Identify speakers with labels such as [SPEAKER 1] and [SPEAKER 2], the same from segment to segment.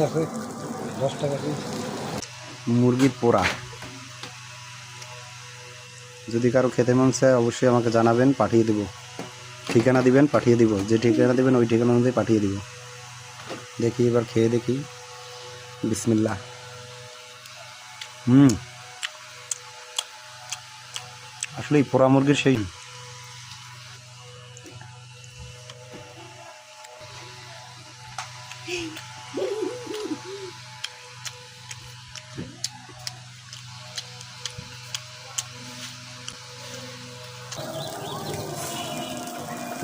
[SPEAKER 1] আছে 10 টাকা পিস।
[SPEAKER 2] মুরগির পোড়া যদি কারো খেতে মন চায় অবশ্যই আমাকে জানাবেন, পাঠিয়ে দেব। ঠিকানা দিবেন, পাঠিয়ে দিব। যে ঠিকানা দিবেন ওই ঠিকানা অনুযায়ী পাঠিয়ে দিব। দেখি এবার খেয়ে দেখি। বিসমিল্লাহ। আসলে এই পোড়া মুরগির সেই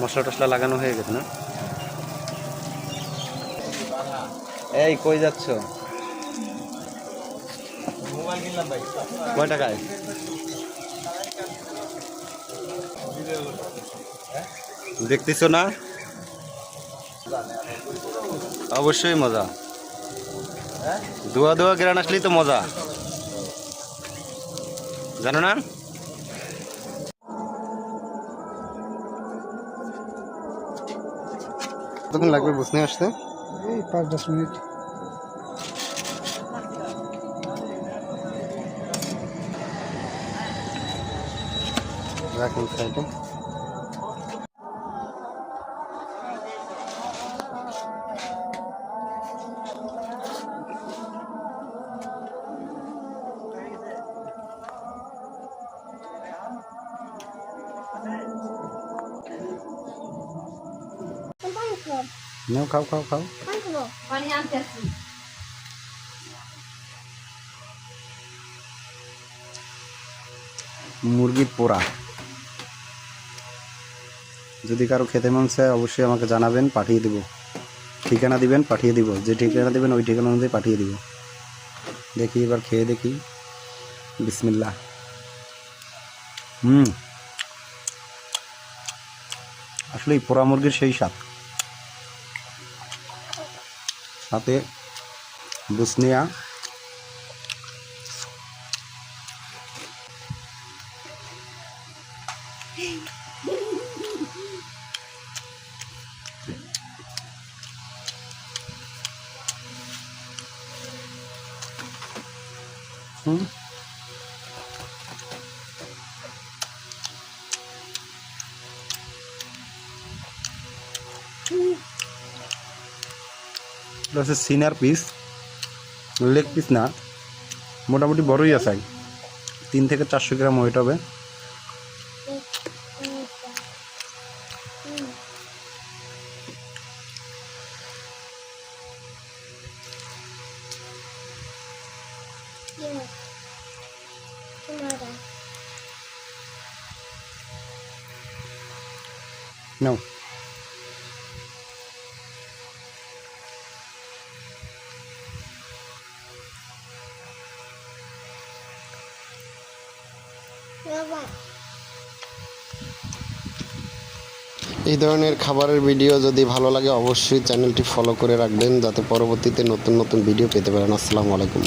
[SPEAKER 2] মশলা টশলা লাগানো হয়ে গেছে না? এই কই যাচ্ছ?
[SPEAKER 1] মোবাইল কিনলাম ভাই।
[SPEAKER 2] কয় টাকায়? দেখতেছো না? অবশ্যই মজা। ধোয়া ধোয়া গ্রান আসলেই তো মজা, জানো না? কতক্ষণ লাগবে বসনে আসতে?
[SPEAKER 1] এই 5-10 মিনিট।
[SPEAKER 2] রাখুন সাইডে। নাও, খাও খাও খাও।
[SPEAKER 3] পানি আনতে আসছি।
[SPEAKER 2] মুরগির পোড়া যদি কারো খেতে মন চায় অবশ্যই আমাকে জানাবেন, পাঠিয়ে দেব। ঠিকানা দিবেন, পাঠিয়ে দিব। যে ঠিকানা দিবেন ওই ঠিকানা অনুযায়ী পাঠিয়ে দিব। দেখি এবার খেয়ে দেখি। বিসমিল্লাহ। আসলে এই পোড়া মুরগির সেই স্বাদ। সাথে বুসনিয়া, হচ্ছে সিনার পিস, লেগ পিস না, মোটামুটি বড়ই আছে। 3 থেকে 400 গ্রাম ওয়েট হবে। নাও।
[SPEAKER 4] এই ধরনের খাবারের ভিডিও যদি ভালো লাগে অবশ্যই চ্যানেলটি ফলো করে রাখবেন, যাতে পরবর্তীতে নতুন নতুন ভিডিও পেতে পারেন। আসসালামু আলাইকুম।